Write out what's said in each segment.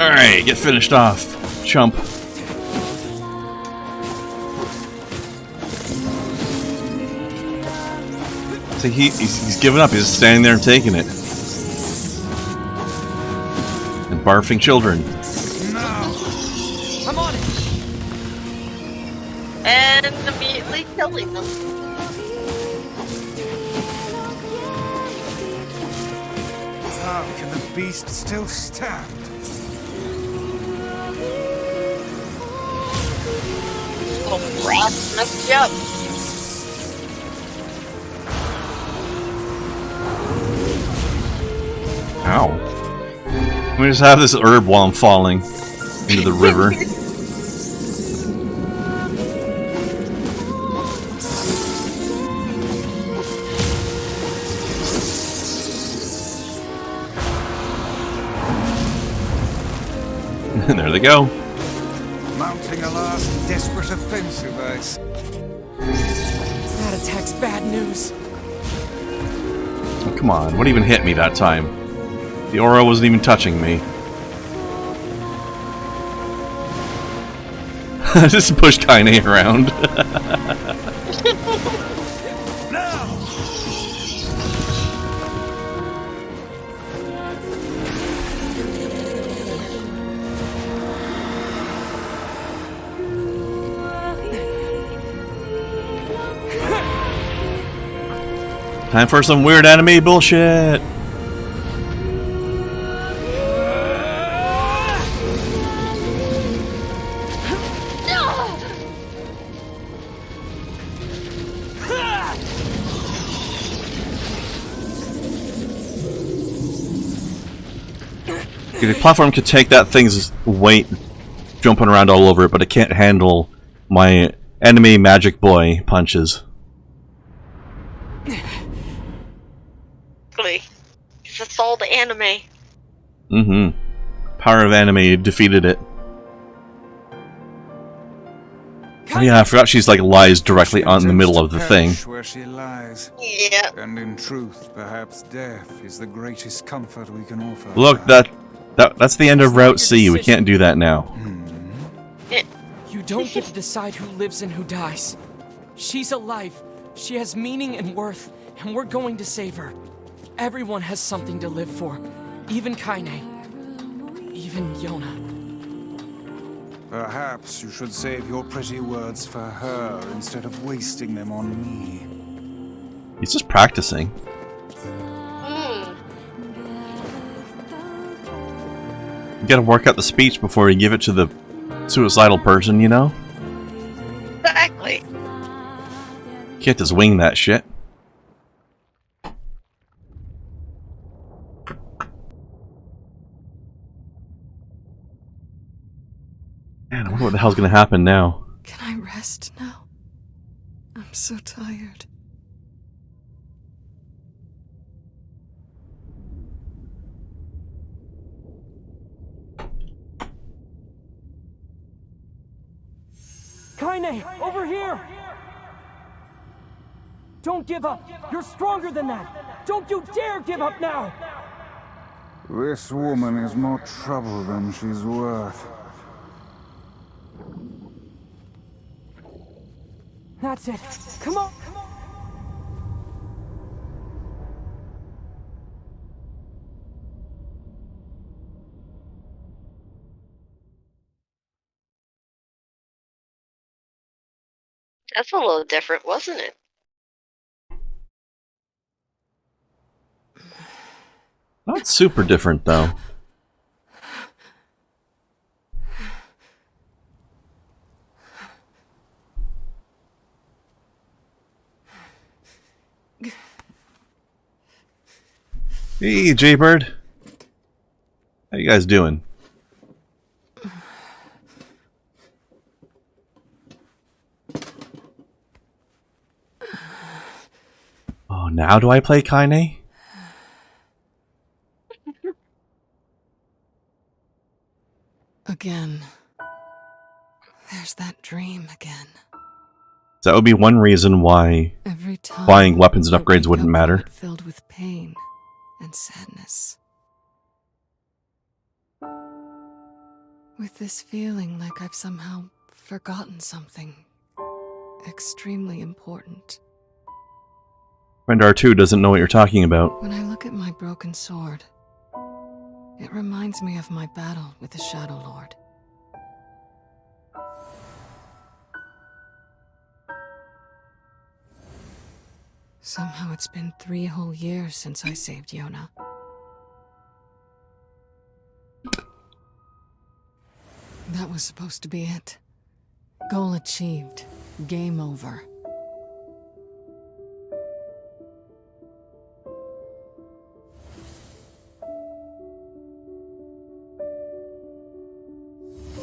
Alright, get finished off, chump. So he's giving up. He's standing there and taking it. And barfing children. No. I'm on it. And immediately killing them. How can the beast still stand? Oh, Ross messed you up. Ow. Let me just have this herb while I'm falling into the river. And there they go. Mounting a last desperate offensive, Ice. That attack's bad news. Oh, come on, what even hit me that time? The aura wasn't even touching me. Just push Keiichi around. Time for some weird anime bullshit! The platform could take that thing's weight jumping around all over it, but it can't handle my anime magic boy punches. It's all the anime. Mm-hmm. Power of anime defeated it. Oh yeah, I forgot she's like lies directly on the middle of the thing. Where she lies. Yeah. And in truth, perhaps death is the greatest comfort we can offer. Look, that's the end of Route C. We can't do that now. You don't get to decide who lives and who dies. She's alive. She has meaning and worth, and we're going to save her. Everyone has something to live for. Even Keiichi. Even Yonah. Perhaps you should save your pretty words for her instead of wasting them on me. He's just practicing. You gotta work out the speech before you give it to the suicidal person, you know? Exactly. You can't just wing that shit. Man, I wonder what the hell's gonna happen now. Can I rest now? I'm so tired. Keiichi, over here! Don't give up! You're stronger than that! Don't you dare give up now! This woman is more trouble than she's worth. That's it. Come on! That's a little different, wasn't it? Not super different, though. Hey, Jaybird. How you guys doing? Oh, now do I play Keiichi? Again. There's that dream again. That would be one reason why Every time buying weapons and I upgrades wake wouldn't up matter. from it filled with pain and sadness. With this feeling like I've somehow forgotten something extremely important. Krendar 2 doesn't know what you're talking about. When I look at my broken sword, it reminds me of my battle with the Shadow Lord. Somehow it's been 3 whole years since I saved Yonah. That was supposed to be it. Goal achieved. Game over.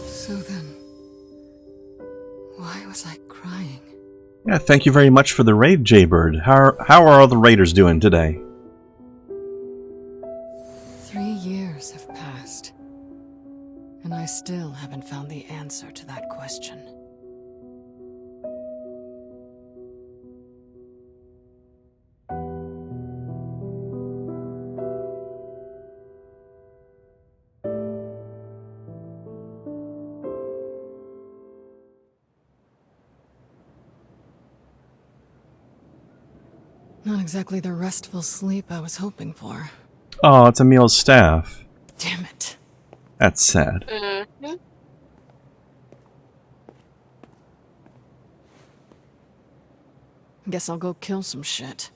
So then, why was I crying? Yeah, thank you very much for the raid, Jaybird. How are all the raiders doing today? 3 years have passed, and I still haven't found the answer to that question. Not exactly the restful sleep I was hoping for. Oh, it's Emil's staff. Damn it. That's sad. Mm-hmm. Guess I'll go kill some shit.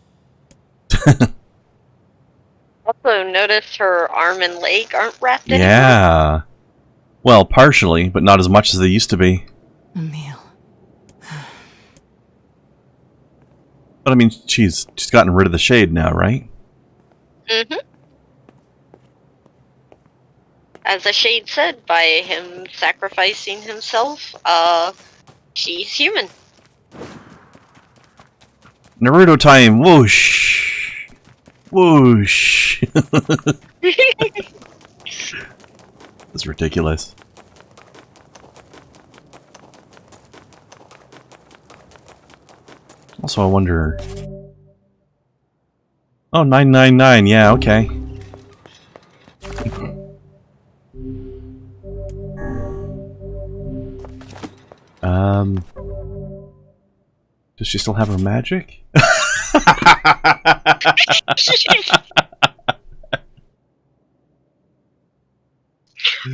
Also, notice her arm and leg aren't wrapped anymore. Yeah. Well, partially, but not as much as they used to be. Emil. But I mean, she's gotten rid of the shade now, right? Mm-hmm. As the Shade said, by him sacrificing himself, she's human. Naruto time, whoosh! Whoosh! That's ridiculous. Also, I wonder... Oh, 999, yeah, okay. Does she still have her magic?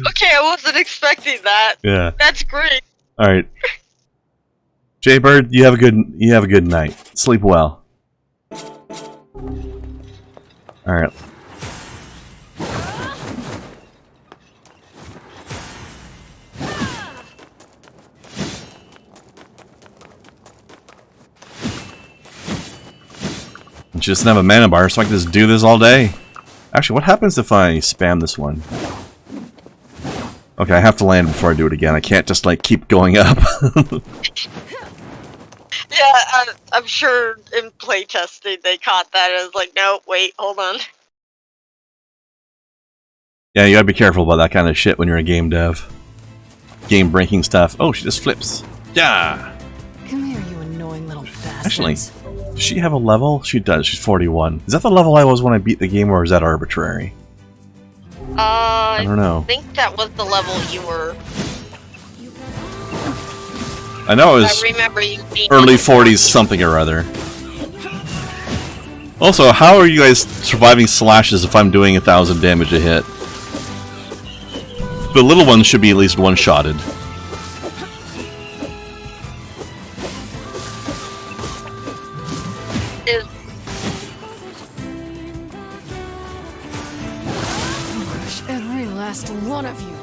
Okay, I wasn't expecting that. Yeah. That's great. Alright. Jaybird, you have a good night. Sleep well. Alright. She doesn't have a mana bar, so I can just do this all day. Actually, what happens if I spam this one? Okay, I have to land before I do it again. I can't just, like, keep going up. Yeah, I'm sure in playtesting they caught that. I was like, no, wait, hold on. Yeah, you gotta be careful about that kind of shit when you're a game dev. Game-breaking stuff. Oh, she just flips. Yeah! Come here, you annoying little bastards. Actually, does she have a level? She does. She's 41. Is that the level I was when I beat the game, or is that arbitrary? I don't know. I think that was the level you were. I know it was I remember you being early 40s something or other. Also, how are you guys surviving slashes if I'm doing 1,000 damage a hit? The little ones should be at least one-shotted. Every last one of you.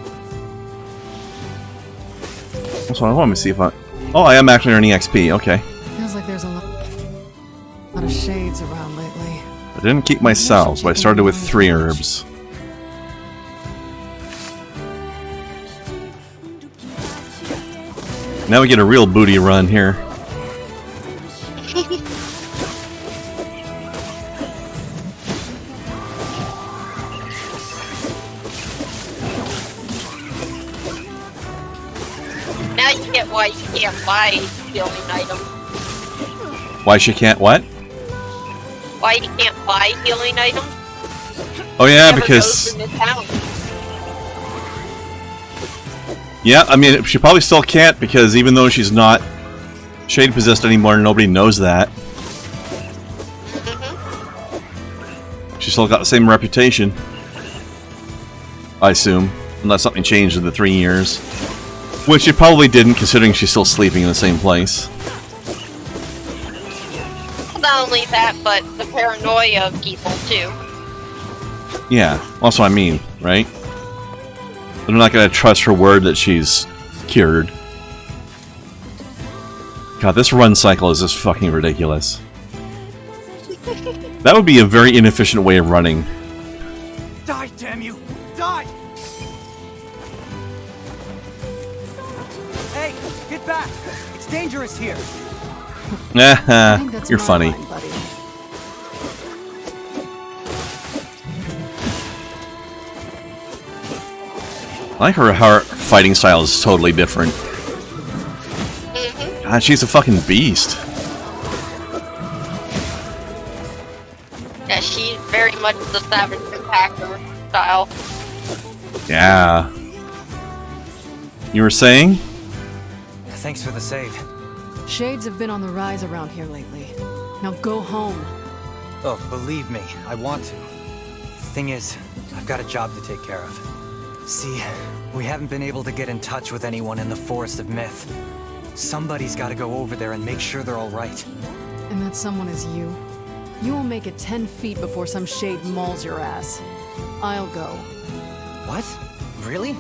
Also, I want to see if I... Oh, I am actually earning XP, okay. Feels like there's a lot of shades around lately. I didn't keep my salves, but I started with 3 herbs. Now we get a real booty run here. Now you get why you can't buy healing items. Why she can't what? Why you can't buy healing items? Oh yeah, Never because... goes in the town. Yeah, I mean, she probably still can't because even though she's not shade possessed anymore, nobody knows that. She's still got the same reputation, I assume, unless something changed in the 3 years. Which it probably didn't, considering she's still sleeping in the same place. Not only that, but the paranoia of people, too. Yeah, that's what I mean, right? They're not gonna trust her word that she's cured. God, this run cycle is just fucking ridiculous. That would be a very inefficient way of running. Die, damn you! Die! Hey, get back! It's dangerous here! You're funny. Line, buddy. I like her fighting style is totally different. God, she's a fucking beast. Yeah, she's very much the savage attacker style. Yeah. You were saying? Thanks for the save. Shades have been on the rise around here lately. Now go home. Oh, believe me, I want to. Thing is, I've got a job to take care of. See, we haven't been able to get in touch with anyone in the Forest of Myth. Somebody's got to go over there and make sure they're all right. And that someone is you. You will make it 10 feet before some shade mauls your ass. I'll go. What? Really?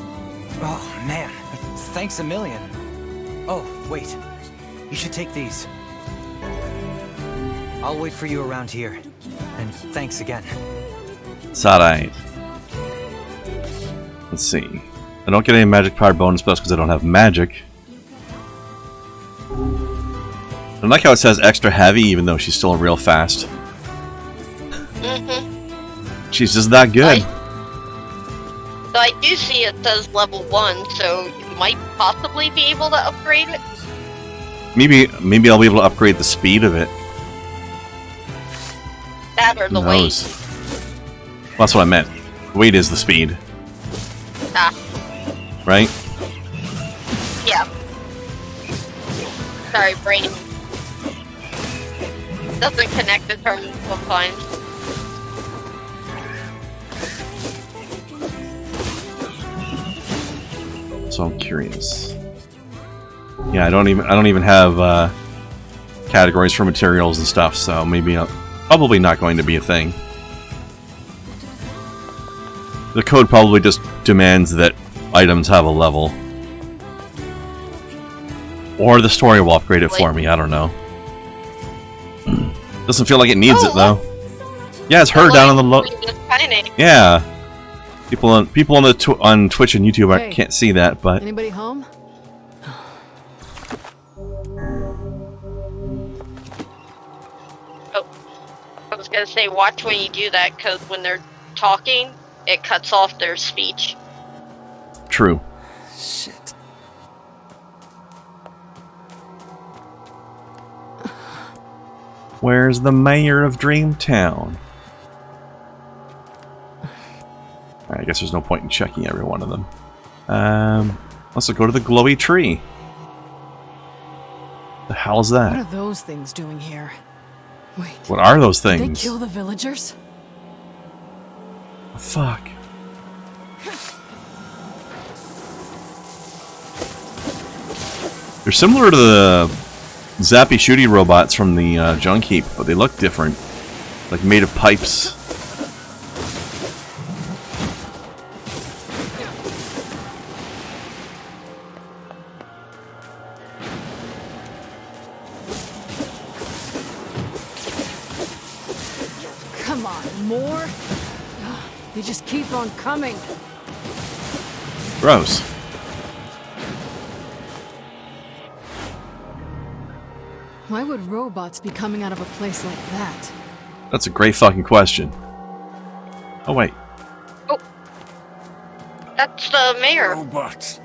Oh, man. Thanks a million. Oh, wait. You should take these. I'll wait for you around here. And thanks again. It's alright. Let's see. I don't get any magic power bonus plus because I don't have magic. I like how it says extra heavy even though she's still real fast. She's just that good. So I do see it says level 1, so you might possibly be able to upgrade it. Maybe I'll be able to upgrade the speed of it. That or the Who weight. knows? Well, that's what I meant. Weight is the speed. Ah, Right? yeah. Sorry, brain doesn't connect the terms sometimes. So I'm curious. Yeah, I don't even have categories for materials and stuff, so maybe probably not going to be a thing. The code probably just demands that items have a level. Or the story will upgrade it for me, I don't know. Doesn't feel like it needs it though. Yeah, it's her down on the low. Yeah. People on on Twitch and YouTube Hey. can't see that, but Anybody home? Oh, I was gonna say, watch when you do that, because when they're talking, it cuts off their speech. true. Shit. Where's the mayor of Dreamtown? Alright, I guess there's no point in checking every one of them. Let's go to the glowy tree. The hell's What that? are those things doing here? Wait. What are those Did they things? kill the villagers? Fuck. They're similar to the zappy shooty robots from the Junk Heap, but they look different. Like made of pipes. Come on, more? They just keep on coming. Gross. Why would robots be coming out of a place like that? That's a great fucking question. Oh wait. That's the mayor. Robots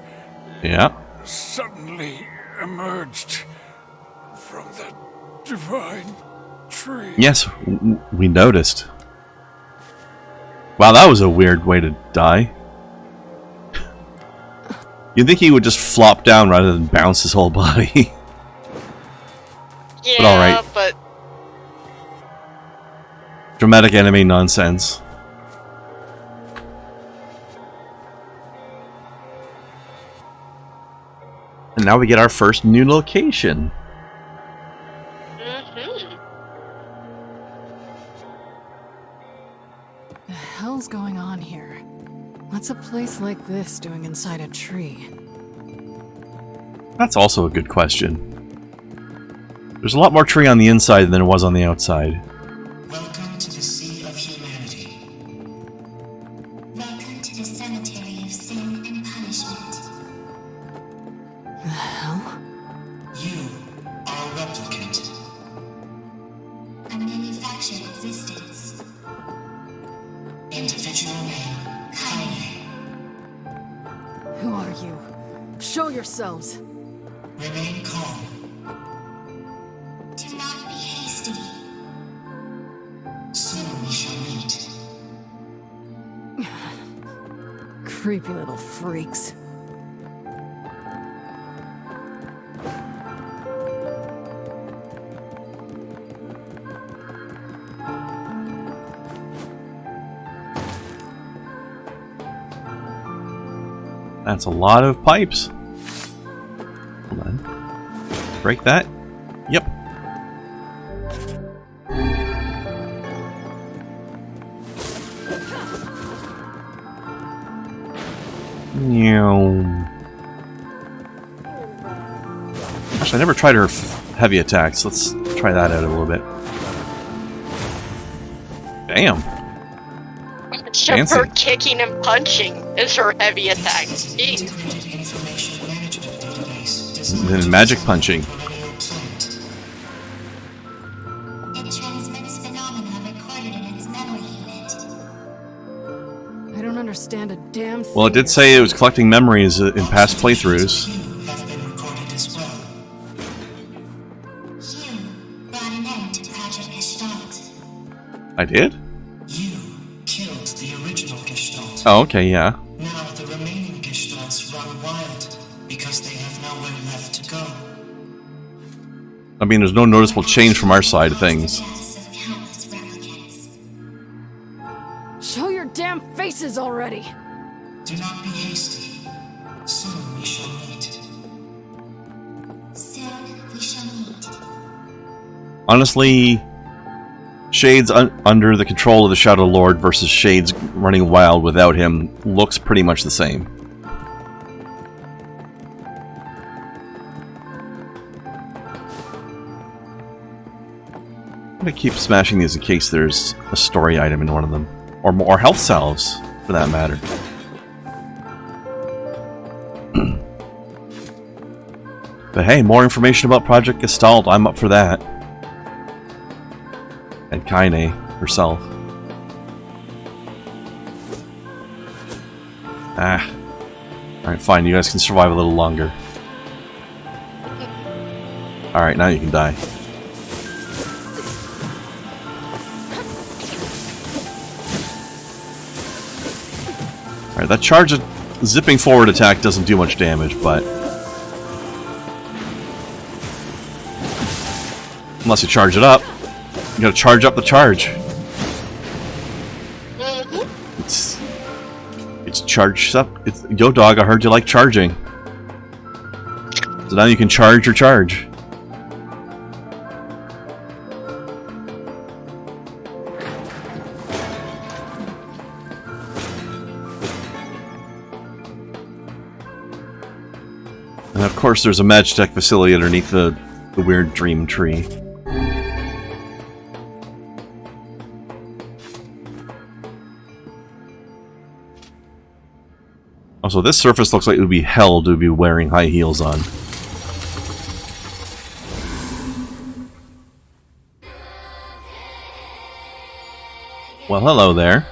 Yeah. suddenly emerged from the divine tree. Yes, we noticed. Wow, that was a weird way to die. You'd think he would just flop down rather than bounce his whole body. Yeah, But alright. but Dramatic anime nonsense. And now we get our first new location. The hell's going on here? What's a place like this doing inside a tree? That's also a good question. There's a lot more tree on the inside than there was on the outside. Welcome to the Sea of Humanity. Welcome to the cemetery of sin and punishment. The hell? You are a replicant. A manufactured existence. Individual name, Keiichi. Who are you? Show yourselves! Remain calm. Do not be hasty. Soon we shall meet. Creepy little freaks. That's a lot of pipes. Hold on. Break that. Yep. Gosh, I never tried her heavy attacks. Let's try that out a little bit. Damn. Fancy. her kicking and punching is her heavy attack. Jeez. Integrated information management database And designed then magic punching. perennial plant. It transmits phenomena recorded in its memory unit. I don't understand a damn thing. Well, it did say it was collecting memories in past playthroughs. You have been recorded as well. You brought an end to Project Gestalt. I did? You killed the original Gestalt. Oh, okay, yeah. Now the remaining Gestalts run wild because they have nowhere left to go. I mean, there's no noticeable change from our side of things. The deaths of countless replicants. Show your damn faces already! Do not be hasty. Soon we shall meet. Soon we shall meet. Honestly, Shades under the control of the Shadow Lord versus Shades running wild without him looks pretty much the same. I'm gonna keep smashing these in case there's a story item in one of them. Or more health salves, for that matter. But hey, more information about Project Gestalt, I'm up for that. And Keiichi herself. Ah. Alright, fine, you guys can survive a little longer. Alright, now you can die. Alright, that charge zipping forward attack doesn't do much damage, but... unless you charge it up. You gotta charge up the charge. It's charged up. It's Yo Dog, I heard you like charging. So now you can charge your charge. And of course there's a Magitech facility underneath the weird dream tree. Also, this surface looks like it would be hell to be wearing high heels on. Well, hello there.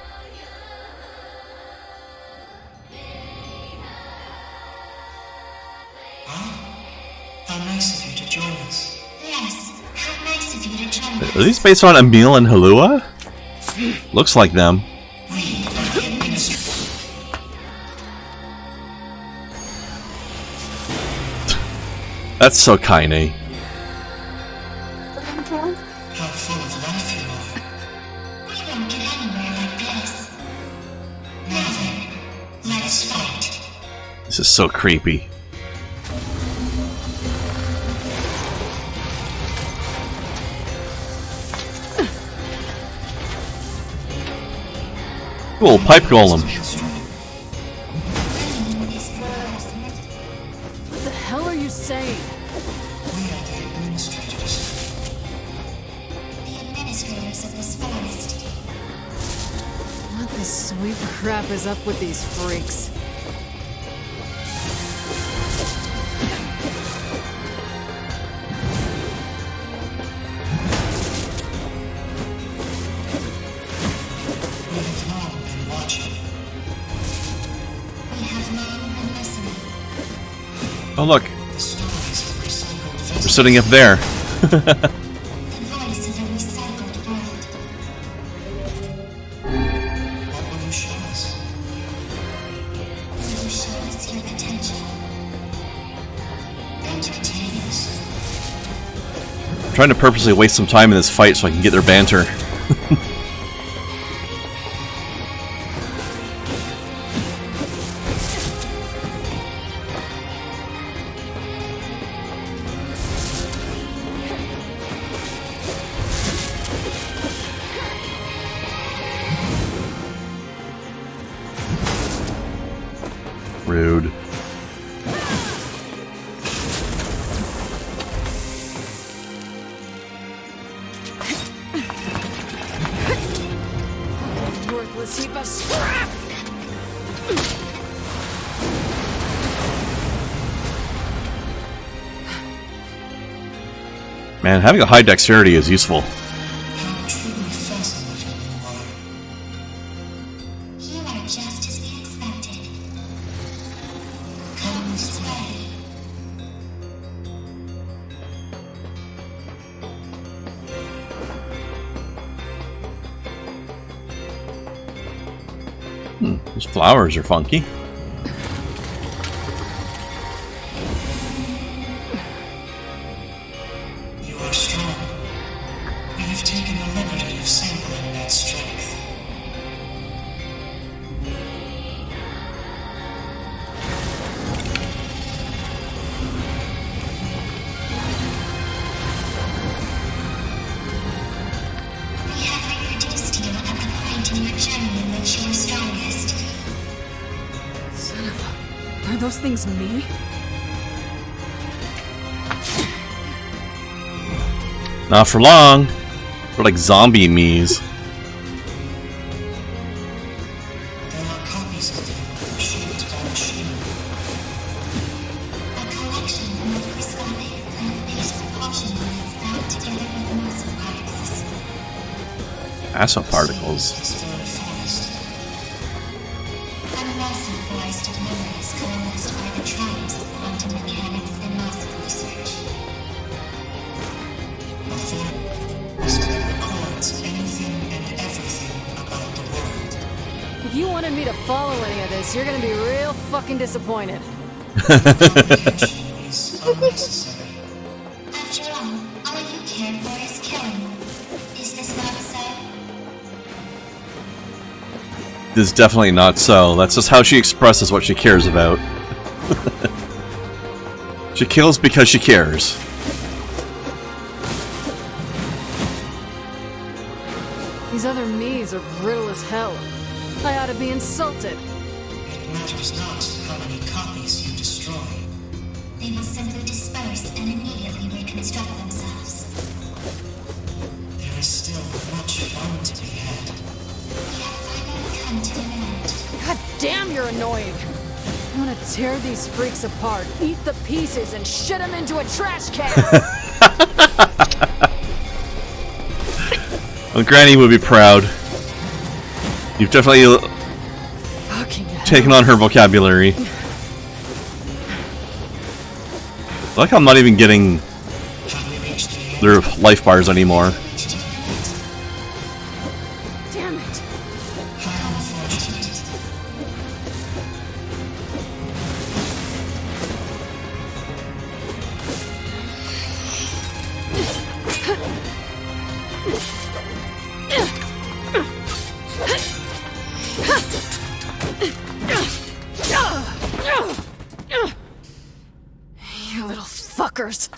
How nice of you to join us. Yes, how nice of you to join us. Are these based on Emil and Halua? Looks like them. We are the administrators. That's so Kaine. How full of life you are. We won't get anywhere like this. Now then, let us fight. This is so creepy. Cool, pipe golem. What the hell are you saying? We are the administrators. The administrators of this forest. What the sweet crap is up with these freaks? We have long been watching. We have long been listening. Oh look, The stories of recycled we're vessels. sitting up there. The voice of a recycled world. What will you show us? Will you show us your potential? Entertain us. I'm trying to purposely waste some time in this fight so I can get their banter. Rude. Worthless heap of scrap! Man, having a high dexterity is useful. How truly fascinating you are. You are just as we expected. Come This way. These flowers are funky. You are strong. We have taken the liberty of sampling that strength. We have reproduced you at the point in your journey in which you are strongest. Son of a... Are those things me? Not for long. They're like zombie me's. There are copies of them shaped by machine. A collection of microscopic plant-based propulsion units bound together with muscle particles. Acid particles. This very forest. A massive forest of memories coalesced by the triumphs of quantum mechanics and massive research. A forest that records anything and everything about the world. If you wanted me to follow any of this, you're gonna be real fucking disappointed. Comprehension is unnecessary. After all you care for is killing. Is this not so? This is definitely not so. That's just how she expresses what she cares about. She kills because she cares. These other me's are brittle as hell. I ought to be insulted. It matters not how many copies you destroy. They will simply disperse and immediately reconstruct themselves. There is still much fun to be had. We have finally come to an end. God damn, you're annoying. I'm gonna tear these freaks apart, eat the pieces, and shit them into a trash can. Well, Granny would be proud. You've definitely Fucking hell. taken on her vocabulary. I like how I'm not even getting Have we reached the end? their life bars anymore. Damn it. How unfortunate. You little fuckers.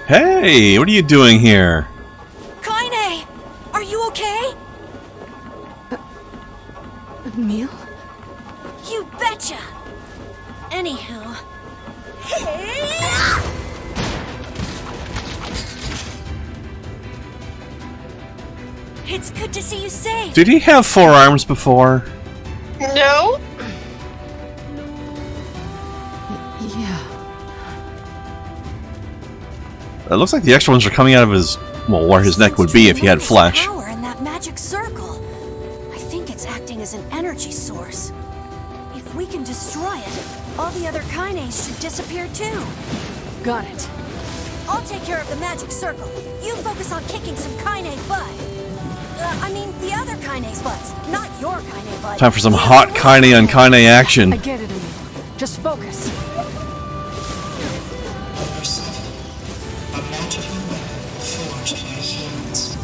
Hey, what are you doing here? Kaine! Are you okay? Emil? You betcha! Anywho... It's good to see you safe! Did he have 4 arms before? No? Yeah. It looks like the extra ones are coming out of his, well, where his neck would be if he had flesh. Power in that magic circle. I think it's acting as an energy source. If we can destroy it, all the other Kaines should disappear too. Got it. I'll take care of the magic circle. You focus on kicking some Kaine butt. I mean, the other Kaine's butts, not your Kaine butt. Time for some hot Kaine on Kaine action. I get it, Emil. Just focus. Number 7. A magical weapon forged by humans.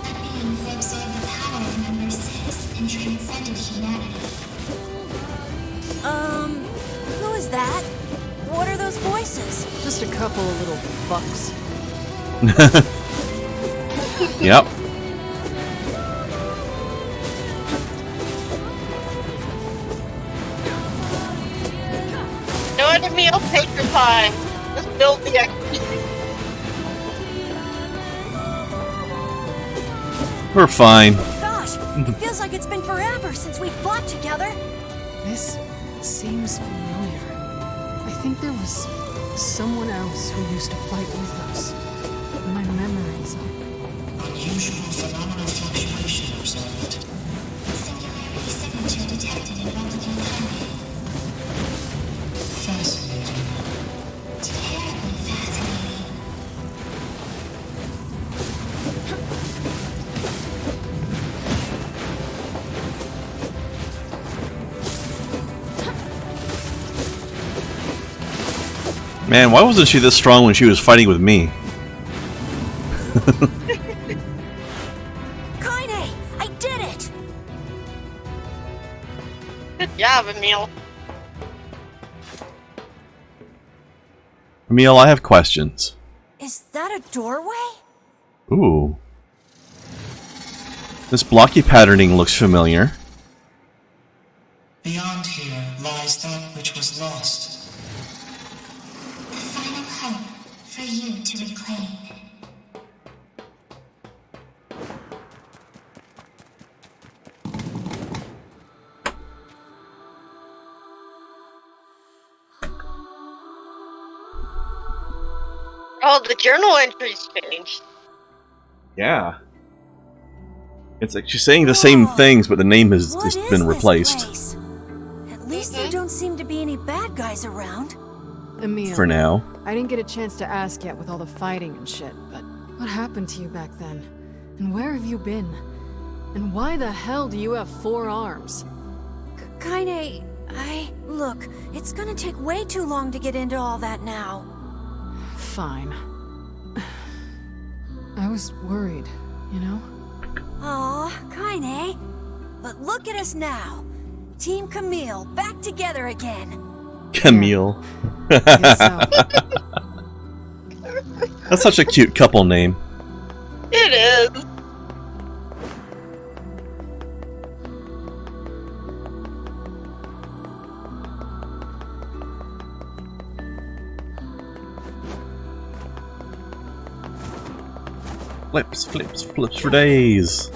A being who absorbed the power of Number 6 and transcended humanity. Who is that? What are those voices? Just a couple of little fucks. Yep. No enemy, I'll take your time. Just build the XP. We're fine. Gosh, it feels like it's been forever since we fought together. This seems familiar. I think there was someone else who used to fight with us. My memories are... Unusual phenomenal fluctuation observed. Singularity signature detected in Replicant Kaine. Fascinating. Terribly fascinating. Man, why wasn't she this strong when she was fighting with me? Kaine, I did it! Good job, Emil. Emil, I have questions. Is that a doorway? Ooh. This blocky patterning looks familiar. Beyond here lies that which was lost. The final hope for you to reclaim. Oh, the journal entries changed. Yeah. It's like she's saying the same things, but the name has What just is been this replaced. place? At least there don't seem to be any bad guys around. Emil, For now. I didn't get a chance to ask yet with all the fighting and shit, but what happened to you back then? And where have you been? And why the hell do you have 4 arms? Kaine, Look, it's gonna take way too long to get into all that now. Fine. I was worried, you know? Aw, Kaine. But look at us now. Team Camille, back together again. Camille. Guess so. That's such a cute couple name. It is. Flips, flips, flips for days.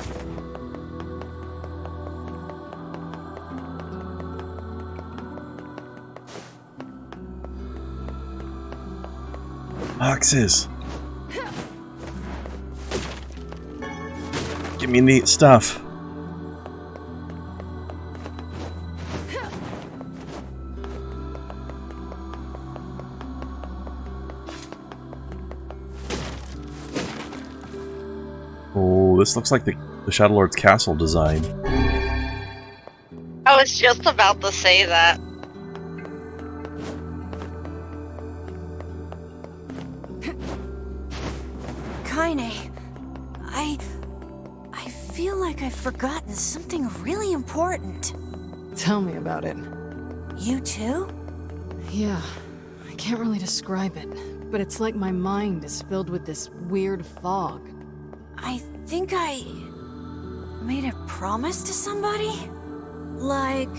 Boxes. Give me neat stuff. Oh, this looks like the Shadow Lord's castle design. I was just about to say that. Kaine, I feel like I've forgotten something really important. Tell me about it. You too? Yeah, I can't really describe it, but it's like my mind is filled with this weird fog. I think I made a promise to somebody? Like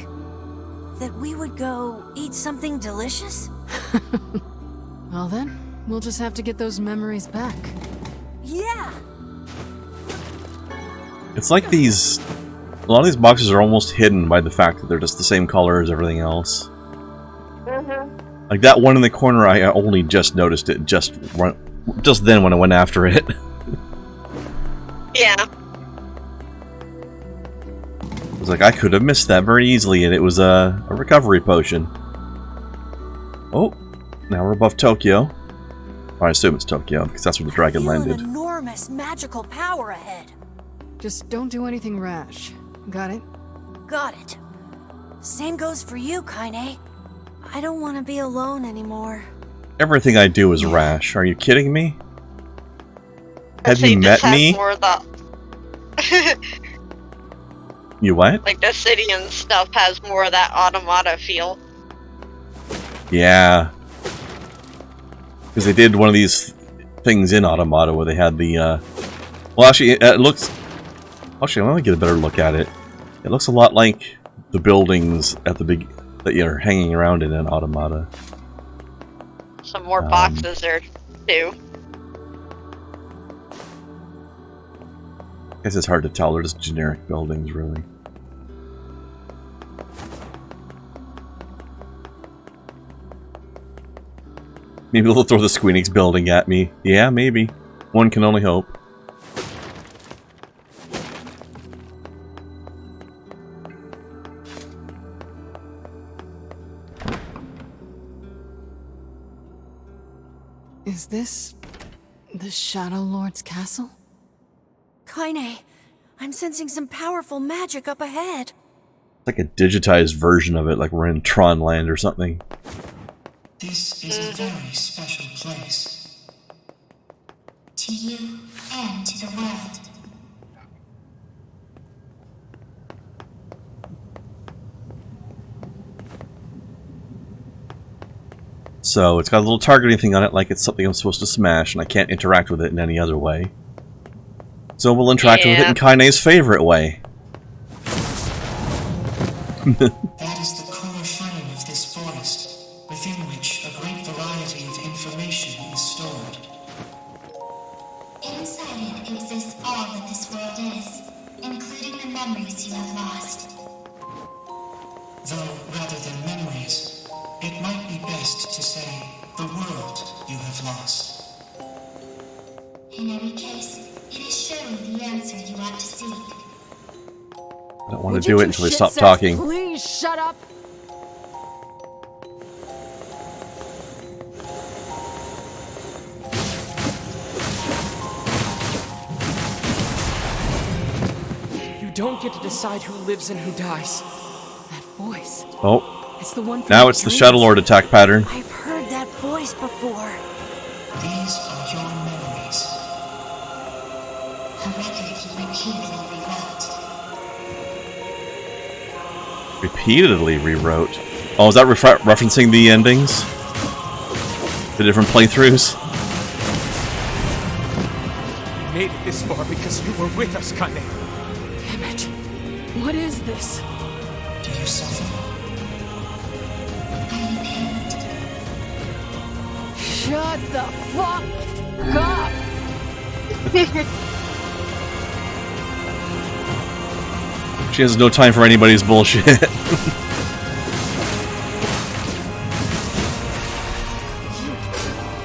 that we would go eat something delicious? Well then, we'll just have to get those memories back. Yeah! It's like these... A lot of these boxes are almost hidden by the fact that they're just the same color as everything else. Like that one in the corner, I only just noticed it just then when I went after it. Yeah. I was like, I could have missed that very easily, and it was a recovery potion. Oh, now we're above Tokyo. Or I assume it's Tokyo, because that's where the dragon Feel landed. an enormous magical power ahead. Just don't do anything rash. Got it? Got it. Same goes for you, Kaine. I don't want to be alone anymore. Everything I do is rash. Are you kidding me? Have So you met just have me? More of the You what? like the city and stuff has more of that Automata feel. Yeah. Because they did one of these things in Automata where they had the, well, actually, it looks... Actually, let me get a better look at it. It looks a lot like the buildings at the big... that you're hanging around in an Automata. Some more boxes there, too. I guess it's hard to tell. They're just generic buildings, really. Maybe they'll throw the Squeenix building at me. Yeah, maybe. One can only hope. Is this the Shadow Lord's castle? Kaine, I'm sensing some powerful magic up ahead. It's like a digitized version of it, like we're in Tron Land or something. This is a very special place. To you and to the world. So it's got a little targeting thing on it, like it's something I'm supposed to smash, and I can't interact with it in any other way. So we'll interact with it in Kaine's favorite way. That is the core frame of this forest, within which a great variety of information is stored. Inside it exists all that this world is, including the memories you have lost. Though, rather than memories, it might be best to say the world you have lost. In any case, it is surely the answer you ought to seek. I don't want to do it until they stop talking. Please shut up! You don't get to decide who lives and who dies. That voice. Oh, It's the one from now my it's the dreams. Shadow Lord attack pattern. I've heard that voice before. These are your memories. A record you repeatedly rewrote. Repeatedly rewrote. Oh, is that referencing the endings? The different playthroughs? You made it this far because you were with us, Kaine. Damn it. What is this? Do you suffer? Are you pained? Shut the fuck up! She has no time for anybody's bullshit.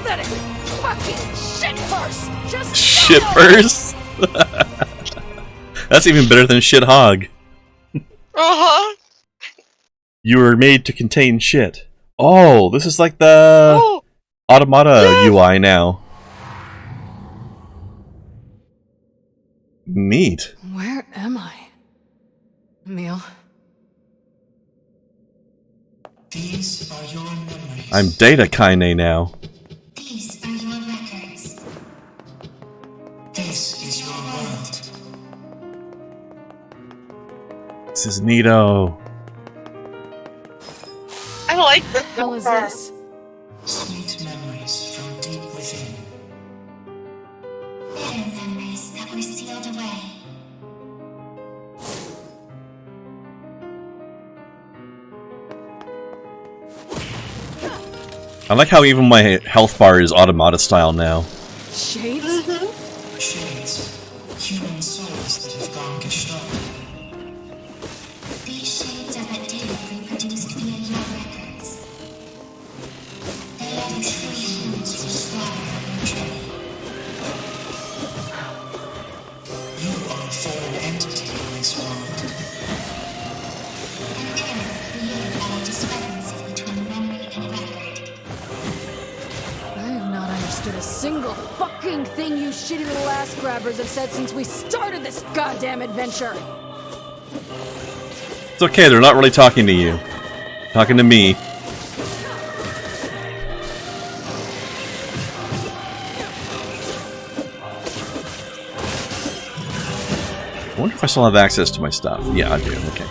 Let it fucking shit first! Just Shit purse? That's even better than shit hog. Uh-huh. You were made to contain shit. Oh, this is like the Oh, Automata UI now. Neat. Where am I? Emil. These are your memories. I'm Data Kaine now. These are your records. This This is your world. This is neato. I like this. What the hell is this? Sweet memories from deep within. Bitter memories that were sealed away. I like how even my health bar is Automata style now. Shades? Shades. Human souls that have gone gestalt. These shades are but data reproduced via your records. They are the true humans who slaughter on your journey. You are a foreign entity in this world. An error created by a discrepancy between memory and record. I have not understood a single fucking thing you shitty little ass grabbers have said since we started this goddamn adventure. It's okay, they're not really talking to you. Talking to me. I wonder if I still have access to my stuff. Yeah, I do. Okay.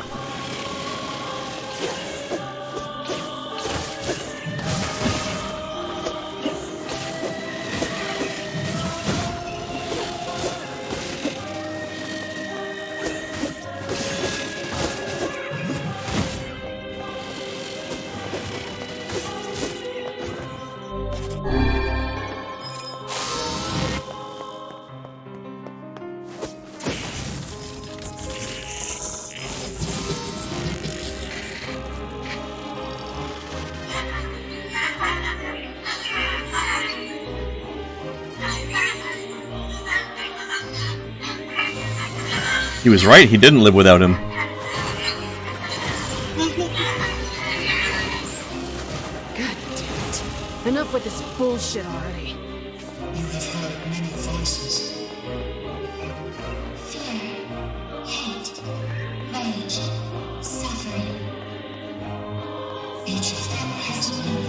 He was right, he didn't live without him. God damn it. Enough with this bullshit already. You have heard many voices. Fear, hate, rage, suffering. Each of them has meaning.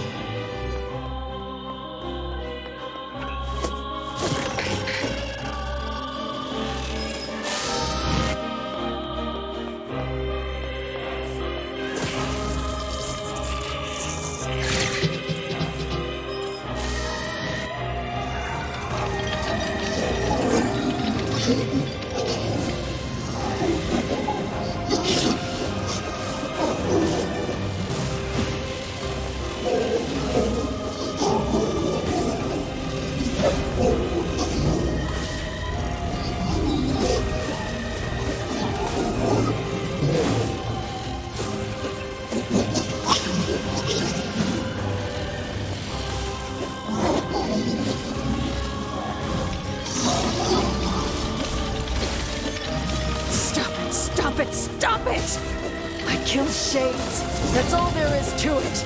Stop it! I killed Shades. That's all there is to it.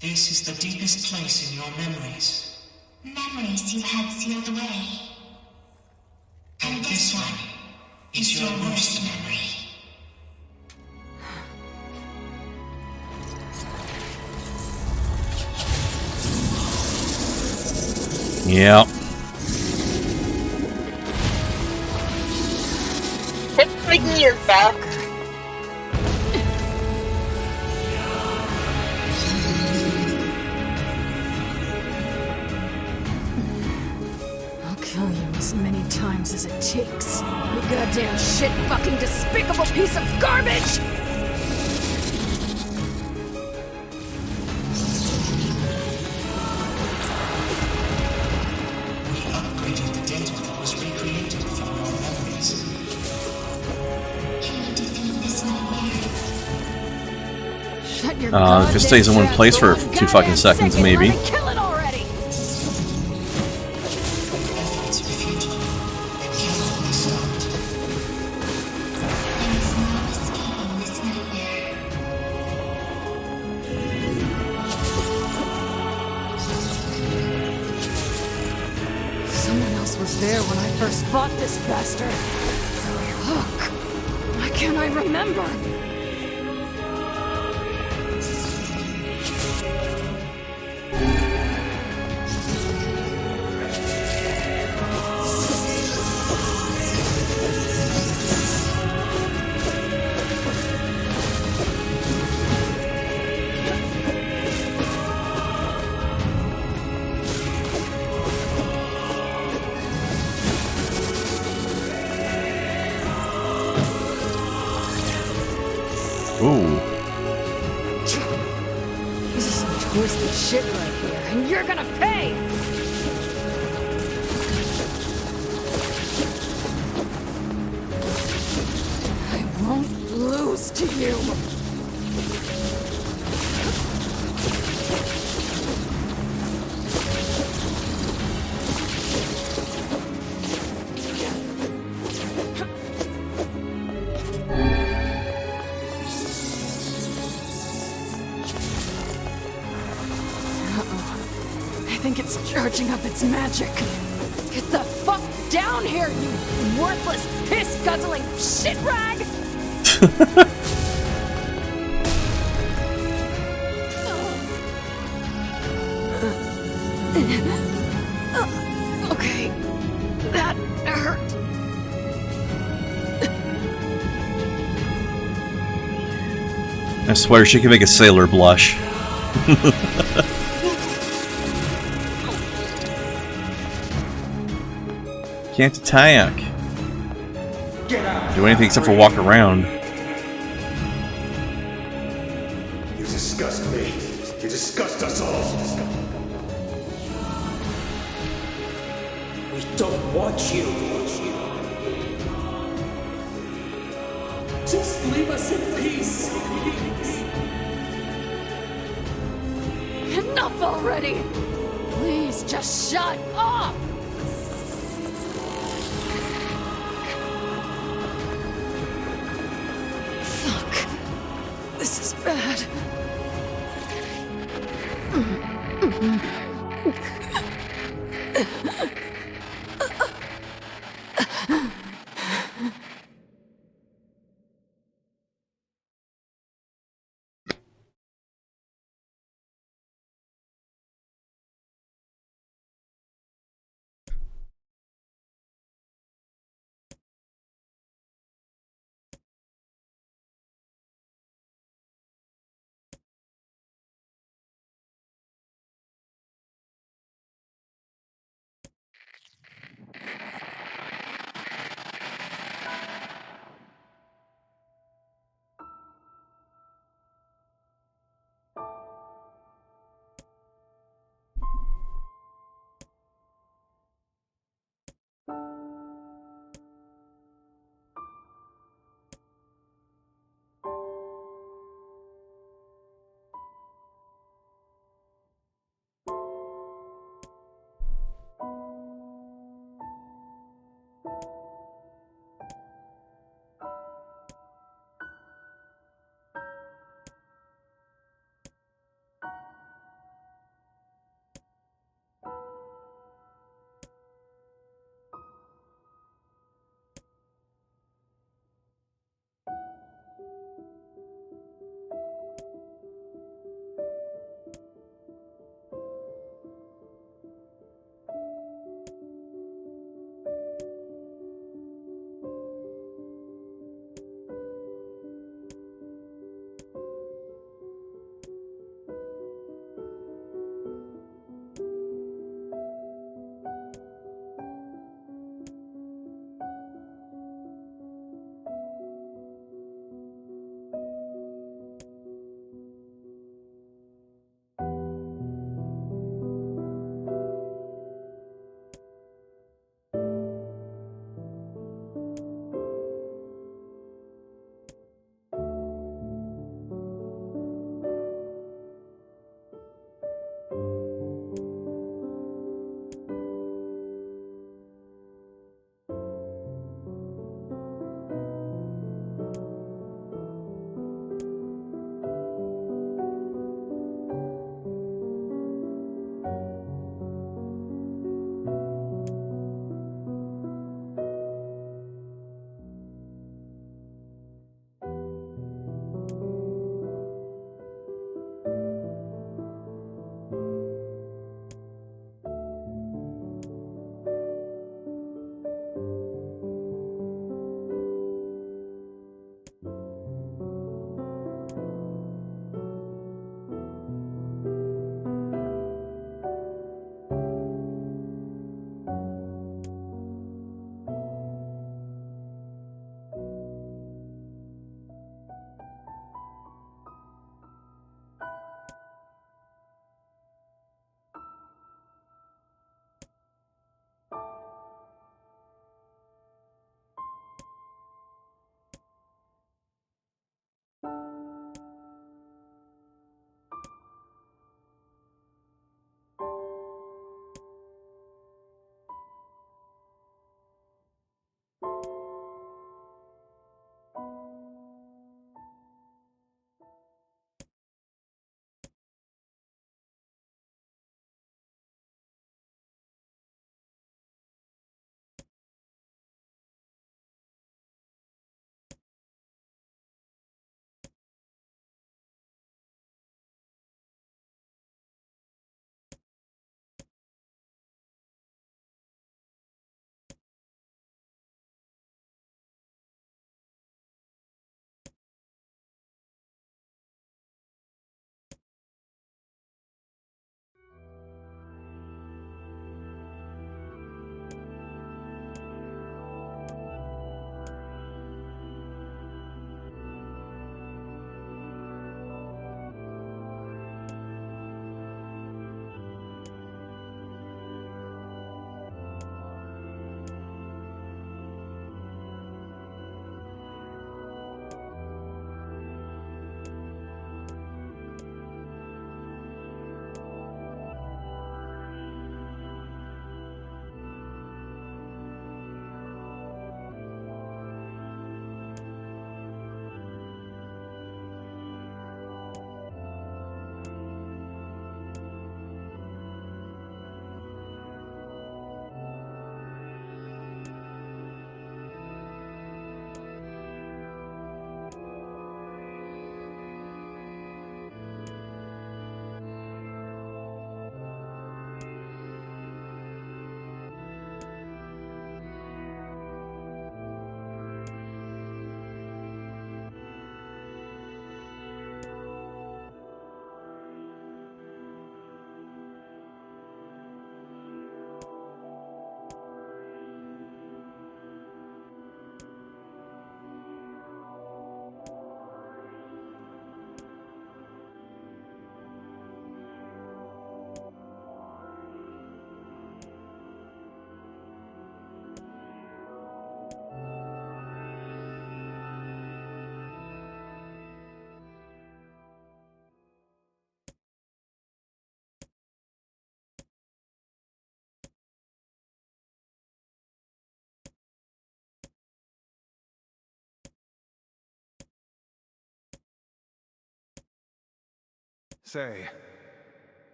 This is the deepest place in your memories. Memories you had sealed away. And this one is your worst memory. Yeah. It's making your back. I'll kill you as many times as it takes. You goddamn shit fucking despicable piece of garbage! Upgraded the data that was recreated from your memories. Can you defeat this nightmare? Shut your It just stays in one goddamn place for trap, 2 fucking goddamn seconds, second. maybe. Let me kill it already! Efforts are futile. They cannot be stopped. There is no escaping this nightmare. was there when I first fought this bastard. Fuck. Why can't I remember? Ooh. This is some twisted shit right here, and you're gonna pay! I won't lose to you! I think it's charging up its magic. Get the fuck down here, you worthless, piss-guzzling shit rag! Okay, that hurt. I swear she can make a sailor blush. Can't attack. Do anything except for walk around. You disgust me. You disgust us all. We don't want you. Just leave us in peace. Enough already! Please, just shut up! Fuck. This is bad.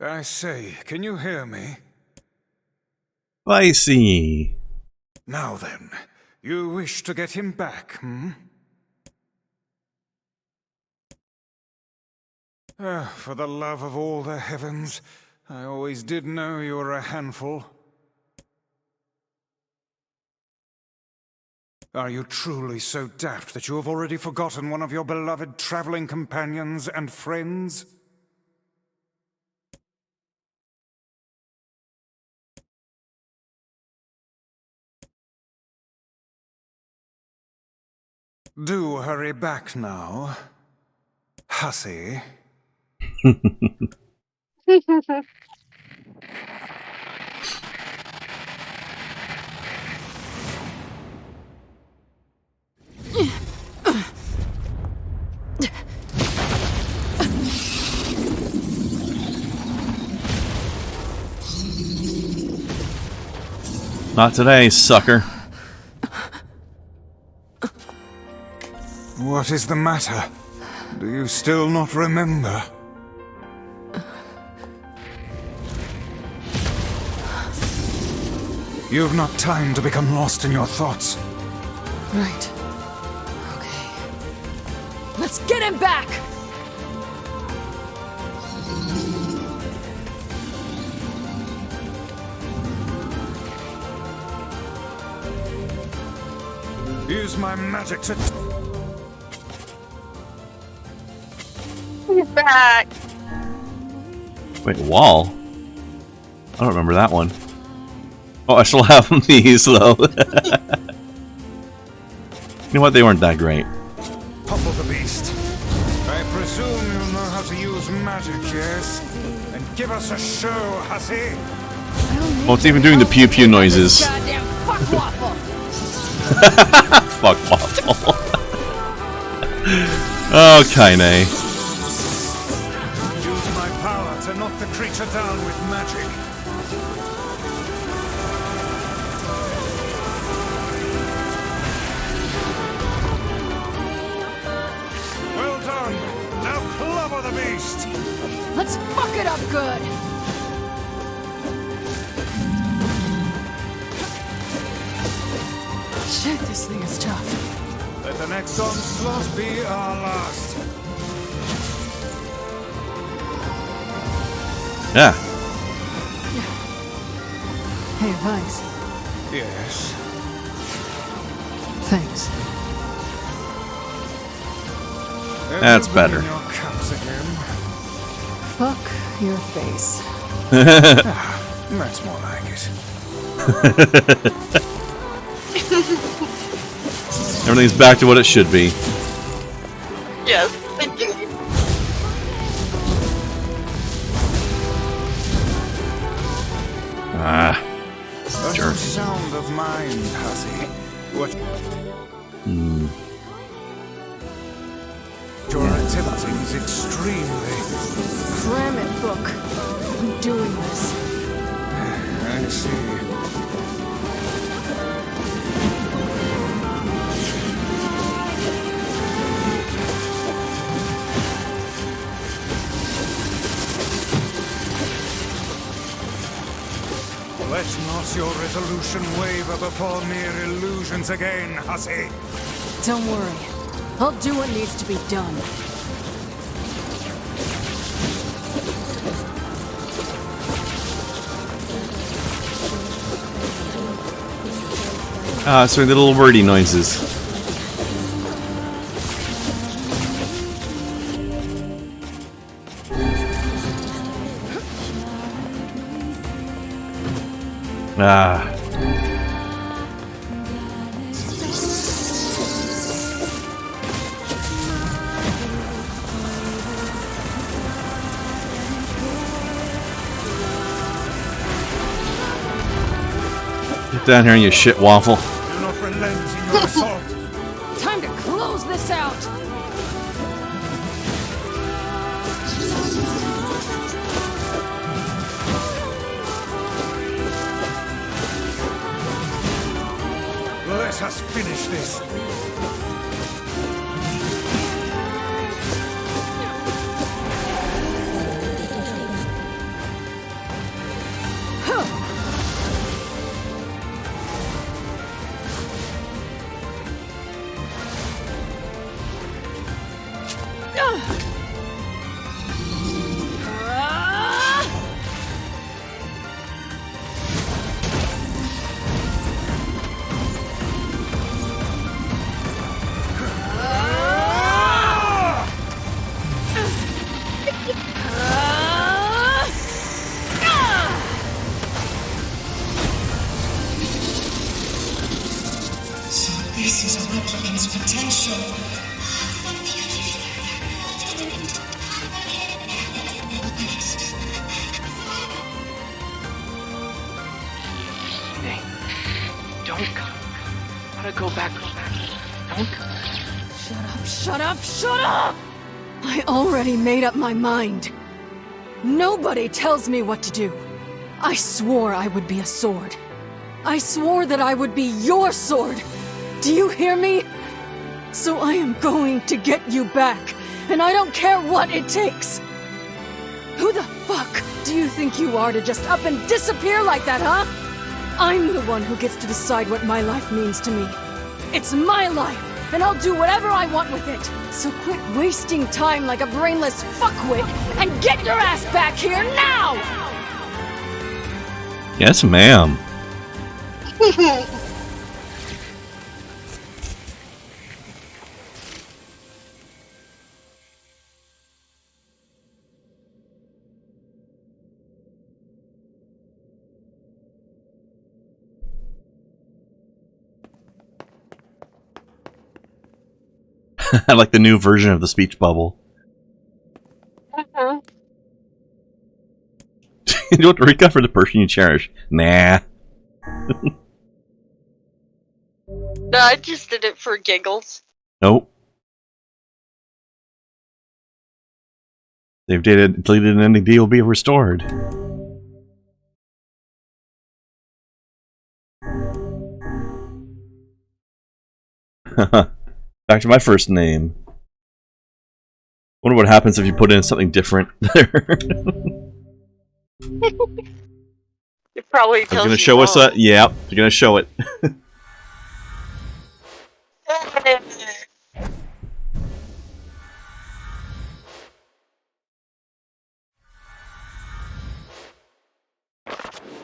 I say, can you hear me? I see. Now then, you wish to get him back, hmm? For the love of all the heavens, I always did know you were a handful. Are you truly so daft that you have already forgotten one of your beloved traveling companions and friends? Do hurry back now, hussy. Not today, sucker. What is the matter? Do you still not remember? You've not time to become lost in your thoughts. Right. Okay. Let's get him back! Use my magic to... He's back. Wait, wall? I don't remember that one. Oh, I still have these, though. You know what? They weren't that great. Pummel the beast. I presume you know how to use magic, yes? And give us a show, hussy! Well, it's even doing the pew pew noises. Goddamn fuck waffle! Fuck waffle. Oh, Kaine. Use my power to knock the creature down with magic. Well done! Now clobber the beast! Let's fuck it up good! Shit, this thing is tough. Let the next onslaught be our last. Yeah. Hey, Weiss. Yes. Thanks. That's better. In your cups again. Fuck your face. That's more like it. Everything's back to what it should be. Yes. Ah. A Jerk. sound of mind, hussy. What? Your activity is extremely... Cram it, book. I'm doing this. I see. Let not your resolution waver before mere illusions again, hussy. Don't worry. I'll do what needs to be done. Ah, so the little wordy noises. Ah. Get down here, you shit waffle. Do not relent in your assault. Time to close this out! Let us finish this. Don't go. Gotta go back. Don't go. Shut up, shut up, shut up! I already made up my mind. Nobody tells me what to do. I swore I would be a sword. I swore that I would be your sword. Do you hear me? So I am going to get you back, and I don't care what it takes. Who the fuck do you think you are to just up and disappear like that, huh? I'm the one who gets to decide what my life means to me. It's my life, and I'll do whatever I want with it. So quit wasting time like a brainless fuckwit and get your ass back here now! Yes, ma'am. I like the new version of the speech bubble. You don't recap for the person you cherish. Nah. No, I just did it for giggles. Nope. They've deleted an ending D will be restored. Back to my first name. Wonder what happens if you put in something different there. It probably tells They're gonna you show us wrong. that? Yeah, they're gonna show it.